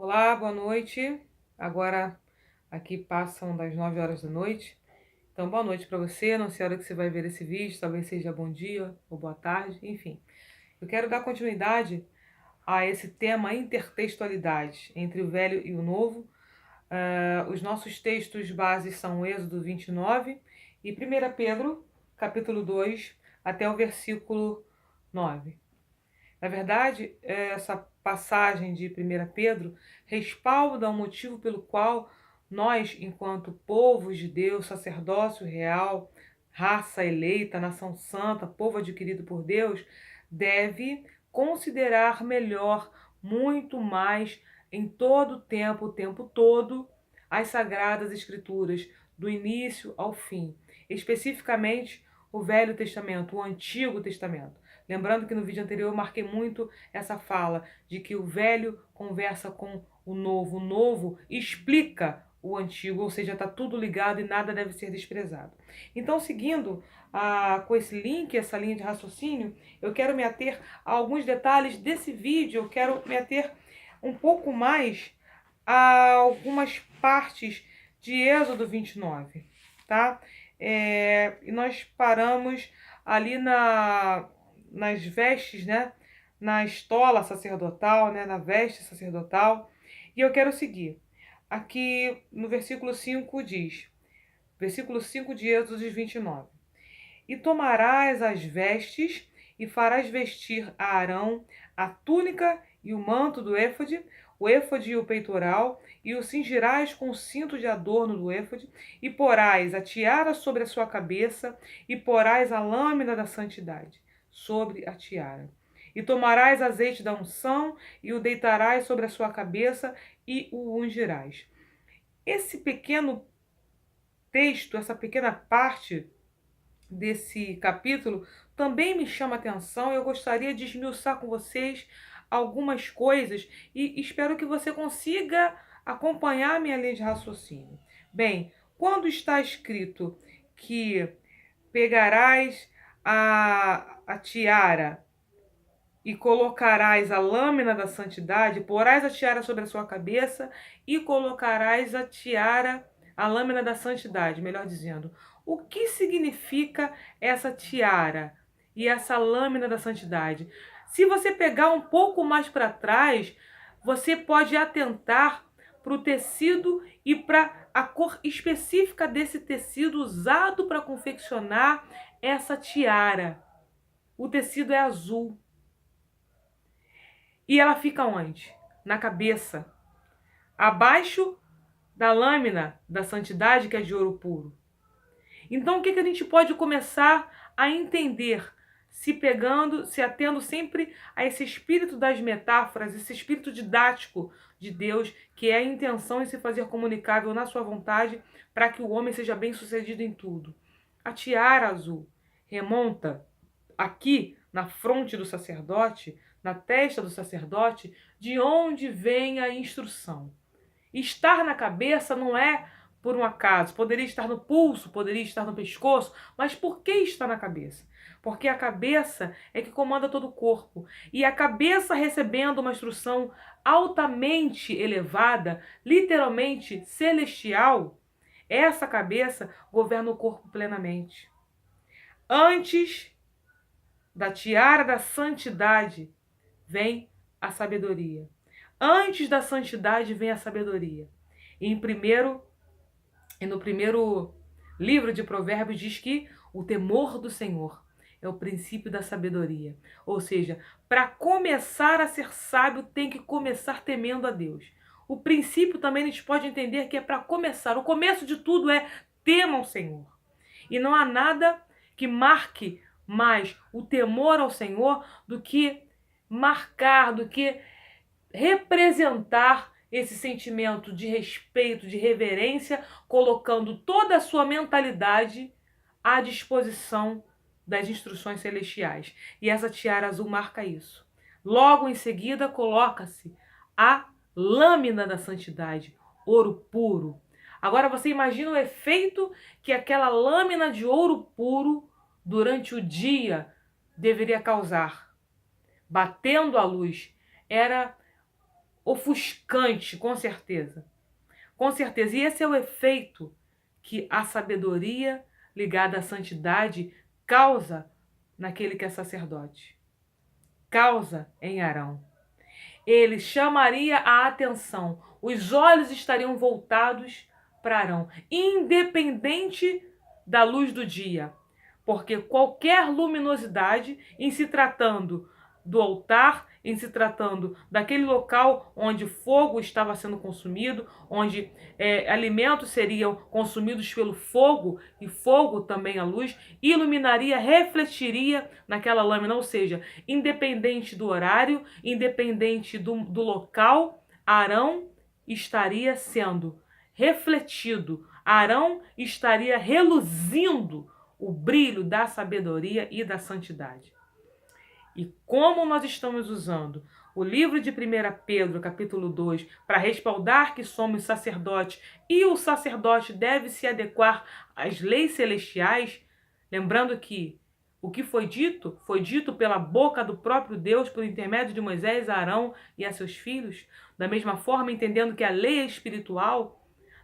Olá, boa noite. Agora aqui passam das 9 horas da noite. Então, boa noite para você. Não sei a hora que você vai ver esse vídeo, talvez seja bom dia ou boa tarde, enfim. Eu quero dar continuidade a esse tema intertextualidade entre o velho e o novo. Os nossos textos bases são Êxodo 29 e 1 Pedro, capítulo 2, até o versículo 9. Na verdade, essa passagem de 1 Pedro respalda o motivo pelo qual nós, enquanto povos de Deus, sacerdócio real, raça eleita, nação santa, povo adquirido por Deus, deve considerar melhor, muito mais, em todo o tempo todo, as Sagradas Escrituras, do início ao fim, especificamente o Velho Testamento, o Antigo Testamento. Lembrando que no vídeo anterior eu marquei muito essa fala de que o velho conversa com o novo explica o antigo, ou seja, está tudo ligado e nada deve ser desprezado. Então, seguindo com esse link, essa linha de raciocínio, eu quero me ater a alguns detalhes desse vídeo, eu quero me ater um pouco mais a algumas partes de Êxodo 29, tá? E nós paramos ali nas vestes, né? Na estola sacerdotal, né? Na veste sacerdotal. E eu quero seguir. Aqui no versículo 5 diz, versículo 5 de Êxodo 29. E tomarás as vestes e farás vestir a Arão a túnica e o manto do éfode, o éfode e o peitoral, e o cingirás com o cinto de adorno do éfode, e porás a tiara sobre a sua cabeça, e porás a lâmina da santidade sobre a tiara. E tomarás azeite da unção, e o deitarás sobre a sua cabeça, e o ungirás. Esse pequeno texto, essa pequena parte desse capítulo também me chama a atenção. Eu gostaria de esmiuçar com vocês algumas coisas e espero que você consiga acompanhar a minha linha de raciocínio. Bem, quando está escrito que pegarás a tiara e colocarás a lâmina da santidade, porás a tiara sobre a sua cabeça e colocarás a tiara, a lâmina da santidade, melhor dizendo. O que significa essa tiara e essa lâmina da santidade? Se você pegar um pouco mais para trás, você pode atentar para o tecido e para a cor específica desse tecido usado para confeccionar essa tiara. O tecido é azul. E ela fica onde? Na cabeça, abaixo da lâmina da santidade, que é de ouro puro. Então, o que a gente pode começar a entender? Se atendo sempre a esse espírito das metáforas, esse espírito didático de Deus, que é a intenção em se fazer comunicável na sua vontade, para que o homem seja bem sucedido em tudo. A tiara azul remonta aqui na fronte do sacerdote, na testa do sacerdote, de onde vem a instrução. Estar na cabeça não é por um acaso, poderia estar no pulso, poderia estar no pescoço, mas por que está na cabeça? Porque a cabeça é que comanda todo o corpo. E a cabeça recebendo uma instrução altamente elevada, literalmente celestial, essa cabeça governa o corpo plenamente. Antes da tiara da santidade vem a sabedoria. Antes da santidade vem a sabedoria. E no primeiro livro de Provérbios diz que o temor do Senhor é o princípio da sabedoria. Ou seja, para começar a ser sábio tem que começar temendo a Deus. O princípio também a gente pode entender que é para começar. O começo de tudo é tema ao Senhor. E não há nada que marque mais o temor ao Senhor do que marcar, do que representar esse sentimento de respeito, de reverência, colocando toda a sua mentalidade à disposição das instruções celestiais. E essa tiara azul marca isso. Logo em seguida, coloca-se a lâmina da santidade, ouro puro. Agora você imagina o efeito que aquela lâmina de ouro puro durante o dia deveria causar. Batendo a luz, era ofuscante, com certeza. Com certeza. E esse é o efeito que a sabedoria ligada à santidade causa naquele que é sacerdote. Causa em Arão. Ele chamaria a atenção. Os olhos estariam voltados para Arão, independente da luz do dia. Porque qualquer luminosidade, em se tratando do altar, em se tratando daquele local onde fogo estava sendo consumido, onde alimentos seriam consumidos pelo fogo, e fogo também a luz, iluminaria, refletiria naquela lâmina, ou seja, independente do horário, independente do local, Arão estaria sendo refletido, Arão estaria reluzindo o brilho da sabedoria e da santidade. E como nós estamos usando o livro de 1 Pedro, capítulo 2, para respaldar que somos sacerdotes e o sacerdote deve se adequar às leis celestiais, lembrando que o que foi dito pela boca do próprio Deus, por intermédio de Moisés, Arão e a seus filhos. Da mesma forma, entendendo que a lei é espiritual,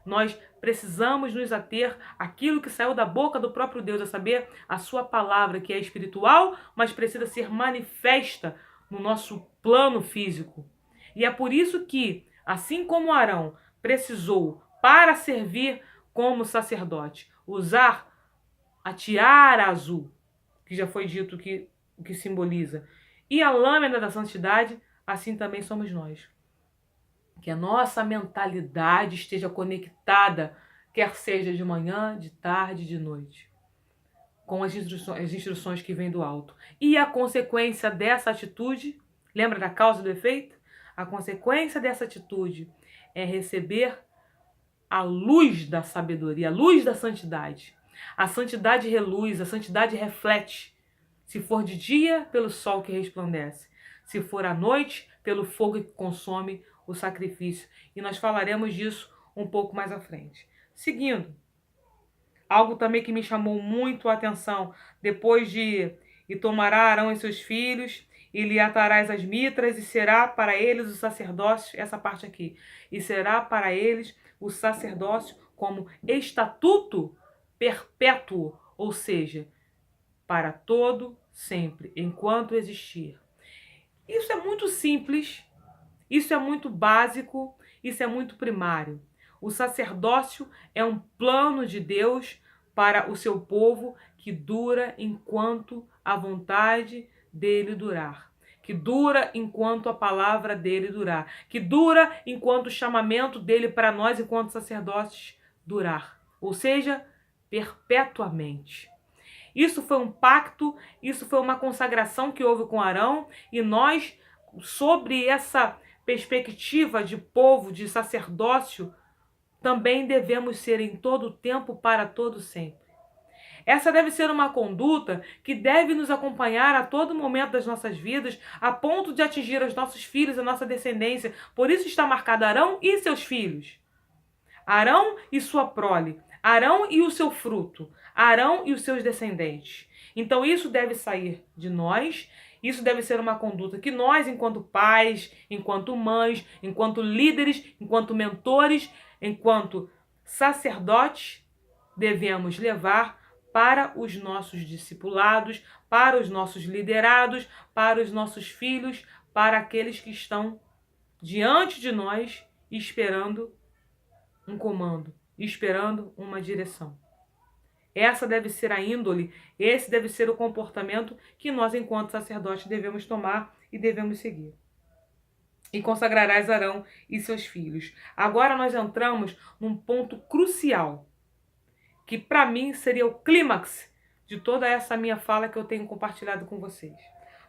nós precisamos nos ater àquilo que saiu da boca do próprio Deus, a saber, a sua palavra, que é espiritual, mas precisa ser manifesta no nosso plano físico. E é por isso que, assim como Arão precisou, para servir como sacerdote, usar a tiara azul, que já foi dito o que simboliza, e a lâmina da santidade, assim também somos nós. Que a nossa mentalidade esteja conectada, quer seja de manhã, de tarde, de noite, com as instruções que vêm do alto. E a consequência dessa atitude, lembra da causa e do efeito? A consequência dessa atitude é receber a luz da sabedoria, a luz da santidade. A santidade reluz, a santidade reflete. Se for de dia, pelo sol que resplandece. Se for à noite, pelo fogo que consome o sacrifício. E nós falaremos disso um pouco mais à frente. Seguindo, algo também que me chamou muito a atenção, depois de "E tomará Arão e seus filhos, e lhe atarás as mitras, e será para eles o sacerdócio", essa parte aqui, "e será para eles o sacerdócio como estatuto perpétuo", ou seja, para todo sempre, enquanto existir. Isso é muito simples, isso é muito básico, isso é muito primário. O sacerdócio é um plano de Deus para o seu povo que dura enquanto a vontade dele durar, que dura enquanto a palavra dele durar, que dura enquanto o chamamento dele para nós enquanto sacerdotes durar, ou seja, perpetuamente. Isso foi um pacto, isso foi uma consagração que houve com Arão, e nós, sobre essa perspectiva de povo, de sacerdócio, também devemos ser em todo tempo, para todo sempre. Essa deve ser uma conduta que deve nos acompanhar a todo momento das nossas vidas, a ponto de atingir os nossos filhos, a nossa descendência. Por isso está marcado Arão e seus filhos. Arão e sua prole. Arão e o seu fruto. Arão e os seus descendentes. Então isso deve sair de nós. Isso deve ser uma conduta que nós, enquanto pais, enquanto mães, enquanto líderes, enquanto mentores, enquanto sacerdotes, devemos levar para os nossos discipulados, para os nossos liderados, para os nossos filhos, para aqueles que estão diante de nós esperando um comando, esperando uma direção. Essa deve ser a índole, esse deve ser o comportamento que nós, enquanto sacerdotes, devemos tomar e devemos seguir. "E consagrarás Arão e seus filhos". Agora nós entramos num ponto crucial, que para mim seria o clímax de toda essa minha fala que eu tenho compartilhado com vocês.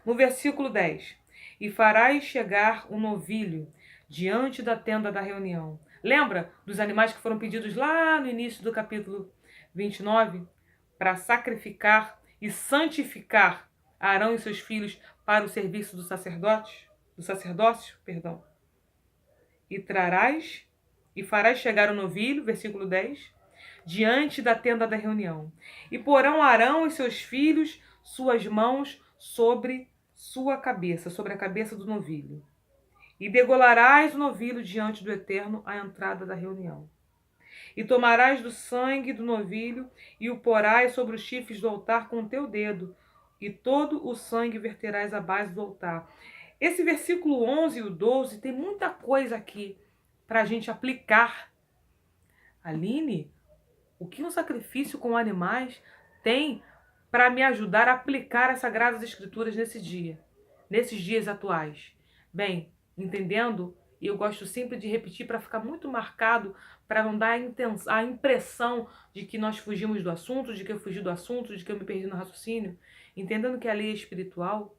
No versículo 10, "E farás chegar um novilho diante da tenda da reunião". Lembra dos animais que foram pedidos lá no início do capítulo 29? Para sacrificar e santificar Arão e seus filhos para o serviço do sacerdócio. E farás chegar o novilho, versículo 10, diante da tenda da reunião. E porão Arão e seus filhos suas mãos sobre sua cabeça, sobre a cabeça do novilho. E degolarás o novilho diante do Eterno à entrada da reunião. E tomarás do sangue do novilho e o porás sobre os chifres do altar com o teu dedo, e todo o sangue verterás à base do altar. Esse versículo 11 e o 12 tem muita coisa aqui para a gente aplicar. Aline, o que um sacrifício com animais tem para me ajudar a aplicar as Sagradas Escrituras nesse dia, nesses dias atuais? Bem, entendendo, e eu gosto sempre de repetir para ficar muito marcado, para não dar a impressão de que nós fugimos do assunto, de que eu fugi do assunto, de que eu me perdi no raciocínio, entendendo que a lei é espiritual.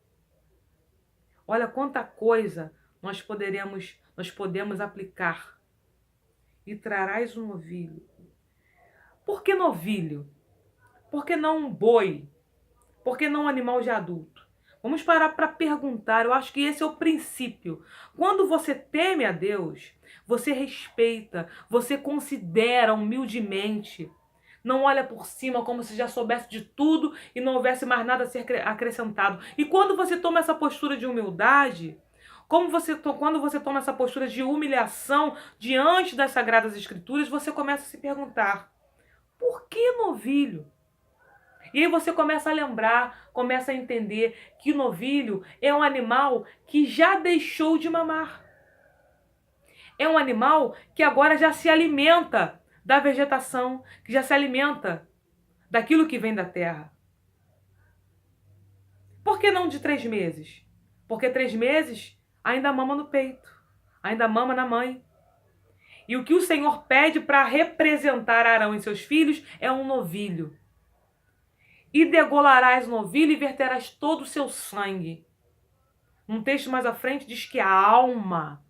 Olha quanta coisa nós podemos aplicar. E trarás um novilho. Por que novilho? Por que não um boi? Por que não um animal de adulto? Vamos parar para perguntar. Eu acho que esse é o princípio. Quando você teme a Deus, você respeita, você considera humildemente. Não olha por cima como se já soubesse de tudo e não houvesse mais nada a ser acrescentado. E quando você toma essa postura de humildade, quando você toma essa postura de humilhação diante das Sagradas Escrituras, você começa a se perguntar: por que novilho? E aí você começa a lembrar, começa a entender que o novilho é um animal que já deixou de mamar. É um animal que agora já se alimenta da vegetação, que já se alimenta daquilo que vem da terra. Por que não de 3 meses? Porque 3 meses ainda mama no peito, ainda mama na mãe. E o que o Senhor pede para representar Arão e seus filhos é um novilho. E degolarás o novilho e verterás todo o seu sangue. Um texto mais à frente diz que a alma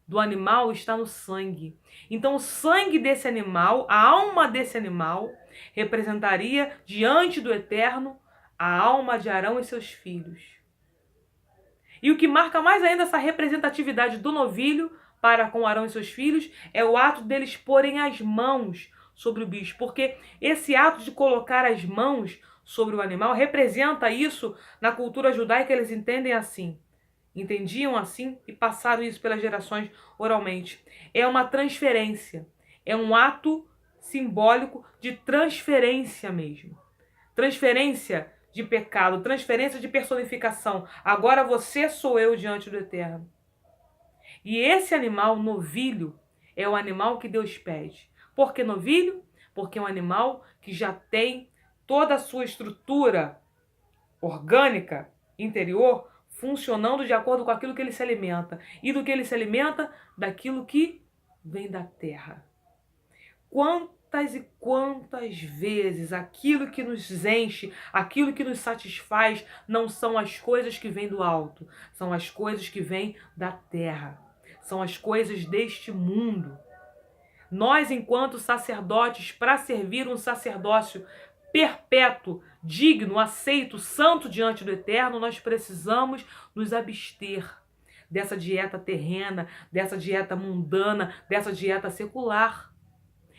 do animal está no sangue. Então o sangue desse animal, a alma desse animal, representaria diante do Eterno a alma de Arão e seus filhos. E o que marca mais ainda essa representatividade do novilho para com Arão e seus filhos é o ato deles porem as mãos sobre o bicho, porque esse ato de colocar as mãos sobre o animal representa isso na cultura judaica. Eles entendem assim, entendiam assim e passaram isso pelas gerações oralmente. É uma transferência, é um ato simbólico de transferência mesmo. Transferência de pecado, transferência de personificação. Agora você sou eu diante do Eterno. E esse animal, novilho, é o animal que Deus pede. Por que novilho? Porque é um animal que já tem toda a sua estrutura orgânica, interior, funcionando de acordo com aquilo que ele se alimenta. E do que ele se alimenta? Daquilo que vem da terra. Quantas e quantas vezes aquilo que nos enche, aquilo que nos satisfaz, não são as coisas que vêm do alto, são as coisas que vêm da terra, são as coisas deste mundo. Nós, enquanto sacerdotes, para servir um sacerdócio perpétuo, digno, aceito, santo diante do Eterno, nós precisamos nos abster dessa dieta terrena, dessa dieta mundana, dessa dieta secular.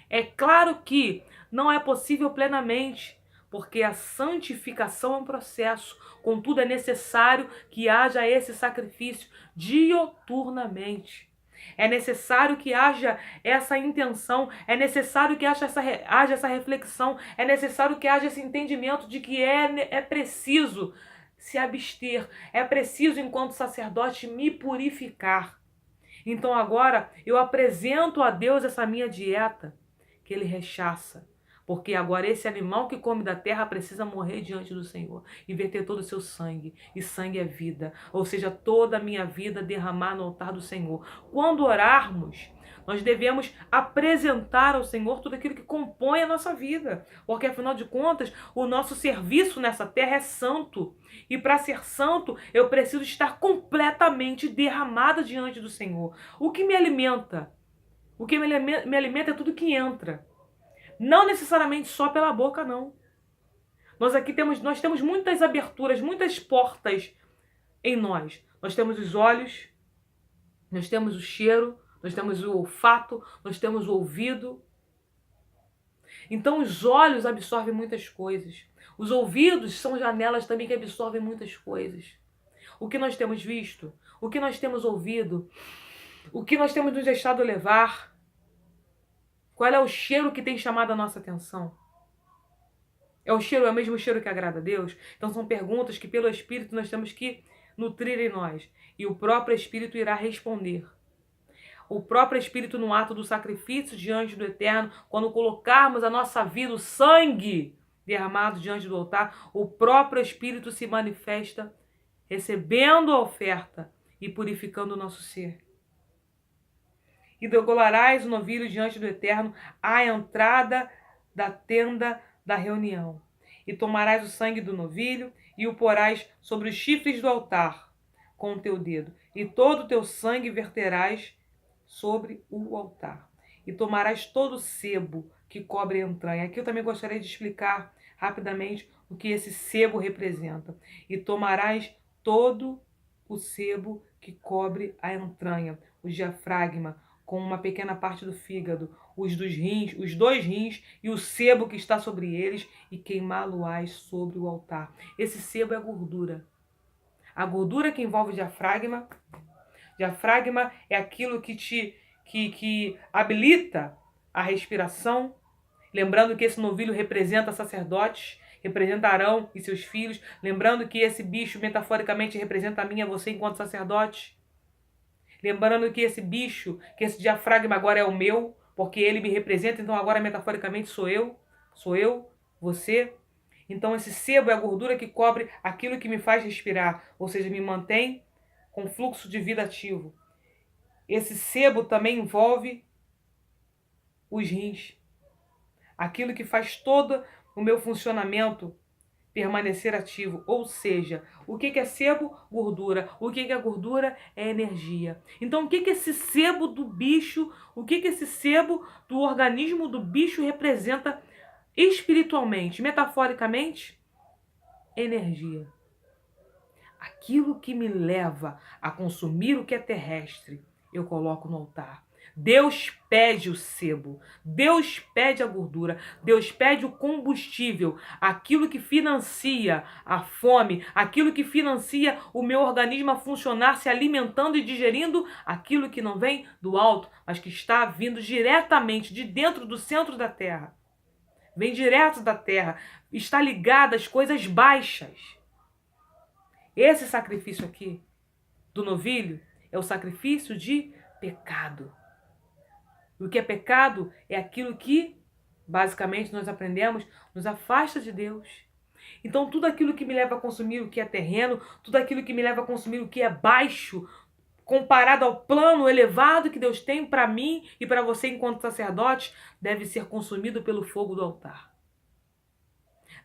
É claro que não é possível plenamente, porque a santificação é um processo. Contudo, é necessário que haja esse sacrifício dioturnamente. É necessário que haja essa intenção, é necessário que haja essa reflexão, é necessário que haja esse entendimento de que é preciso se abster, é preciso, enquanto sacerdote, me purificar. Então agora eu apresento a Deus essa minha dieta, que ele rechaça. Porque agora esse animal que come da terra precisa morrer diante do Senhor e verter todo o seu sangue. E sangue é vida. Ou seja, toda a minha vida derramar no altar do Senhor. Quando orarmos, nós devemos apresentar ao Senhor tudo aquilo que compõe a nossa vida. Porque, afinal de contas, o nosso serviço nessa terra é santo. E para ser santo, eu preciso estar completamente derramada diante do Senhor. O que me alimenta? O que me alimenta é tudo que entra. Não necessariamente só pela boca, não. Nós temos muitas aberturas, muitas portas em nós. Nós temos os olhos, nós temos o cheiro, nós temos o olfato, nós temos o ouvido. Então os olhos absorvem muitas coisas. Os ouvidos são janelas também que absorvem muitas coisas. o que nós temos visto, o que nós temos ouvido, o que nós temos nos deixado levar. Qual é o cheiro que tem chamado a nossa atenção? É o mesmo cheiro que agrada a Deus? Então são perguntas que pelo Espírito nós temos que nutrir em nós. E o próprio Espírito irá responder. O próprio Espírito no ato do sacrifício diante do Eterno, quando colocarmos a nossa vida, o sangue derramado diante do altar, o próprio Espírito se manifesta, recebendo a oferta e purificando o nosso ser. E degolarás o novilho diante do Eterno à entrada da tenda da reunião. E tomarás o sangue do novilho e o porás sobre os chifres do altar com o teu dedo. E todo o teu sangue verterás sobre o altar. E tomarás todo o sebo que cobre a entranha. Aqui eu também gostaria de explicar rapidamente o que esse sebo representa. E tomarás todo o sebo que cobre a entranha, o diafragma, com uma pequena parte do fígado, os dois rins e o sebo que está sobre eles, e queimá-lo-ás sobre o altar. Esse sebo é a gordura. A gordura que envolve o diafragma. Diafragma é aquilo que habilita a respiração. Lembrando que esse novilho representa sacerdotes, representa Arão e seus filhos. Lembrando que esse bicho, metaforicamente, representa a mim e a você enquanto sacerdote. Lembrando que esse bicho, que esse diafragma agora é o meu, porque ele me representa, então agora metaforicamente sou eu, você. Então esse sebo é a gordura que cobre aquilo que me faz respirar, ou seja, me mantém com fluxo de vida ativo. Esse sebo também envolve os rins, aquilo que faz todo o meu funcionamento permanecer ativo. Ou seja, o que é sebo? Gordura. O que é gordura? É energia. Então, o que esse sebo do bicho, o que esse sebo do organismo do bicho representa espiritualmente, metaforicamente? Energia. Aquilo que me leva a consumir o que é terrestre, eu coloco no altar. Deus pede o sebo, Deus pede a gordura, Deus pede o combustível, aquilo que financia a fome, aquilo que financia o meu organismo a funcionar, se alimentando e digerindo aquilo que não vem do alto, mas que está vindo diretamente de dentro do centro da terra. Vem direto da terra, está ligado às coisas baixas. Esse sacrifício aqui do novilho é o sacrifício de pecado. O que é pecado é aquilo que, basicamente, nós aprendemos, nos afasta de Deus. Então, tudo aquilo que me leva a consumir o que é terreno, tudo aquilo que me leva a consumir o que é baixo, comparado ao plano elevado que Deus tem para mim e para você enquanto sacerdote, deve ser consumido pelo fogo do altar.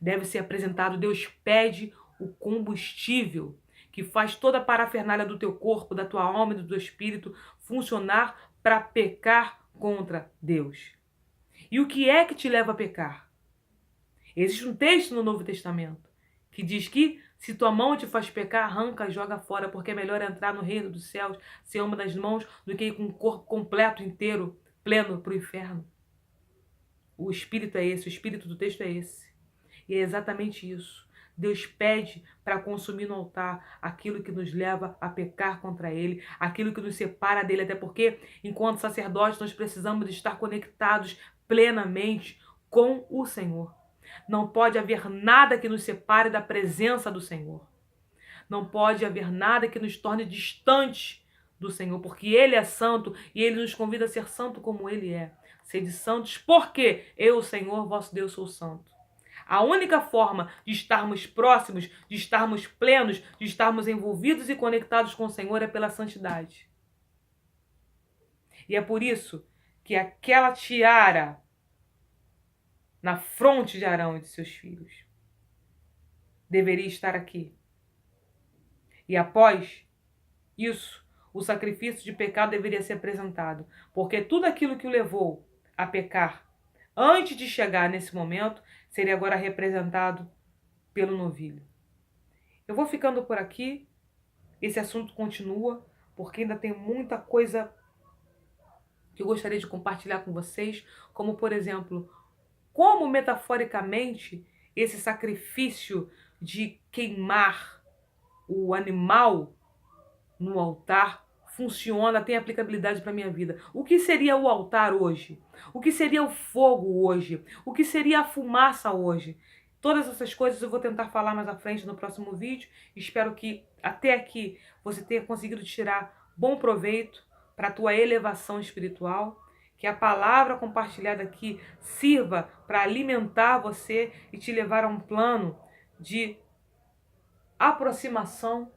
Deve ser apresentado. Deus pede o combustível que faz toda a parafernália do teu corpo, da tua alma e do teu espírito funcionar para pecar contra Deus. E o que é que te leva a pecar? Existe um texto no Novo Testamento que diz que se tua mão te faz pecar, arranca e joga fora, porque é melhor entrar no reino dos céus sem uma das mãos do que ir com o corpo completo, inteiro, pleno para o inferno. O espírito é esse, o espírito do texto é esse. E é exatamente isso. Deus pede para consumir no altar aquilo que nos leva a pecar contra Ele, aquilo que nos separa dele, até porque, enquanto sacerdotes, nós precisamos estar conectados plenamente com o Senhor. Não pode haver nada que nos separe da presença do Senhor. Não pode haver nada que nos torne distante do Senhor, porque Ele é santo e Ele nos convida a ser santo como Ele é. Sede santos, porque eu, o Senhor, vosso Deus, sou santo. A única forma de estarmos próximos, de estarmos plenos, de estarmos envolvidos e conectados com o Senhor é pela santidade. E é por isso que aquela tiara na fronte de Arão e de seus filhos deveria estar aqui. E após isso, o sacrifício de pecado deveria ser apresentado, porque tudo aquilo que o levou a pecar antes de chegar nesse momento seria agora representado pelo novilho. Eu vou ficando por aqui. Esse assunto continua, porque ainda tem muita coisa que eu gostaria de compartilhar com vocês, como, por exemplo, como metaforicamente esse sacrifício de queimar o animal no altar funciona, tem aplicabilidade para a minha vida. O que seria o altar hoje? O que seria o fogo hoje? O que seria a fumaça hoje? Todas essas coisas eu vou tentar falar mais à frente no próximo vídeo. Espero que até aqui você tenha conseguido tirar bom proveito para a tua elevação espiritual. Que a palavra compartilhada aqui sirva para alimentar você e te levar a um plano de aproximação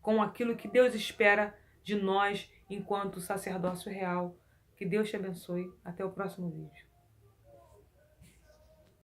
com aquilo que Deus espera de nós enquanto sacerdócio real. Que Deus te abençoe. Até o próximo vídeo.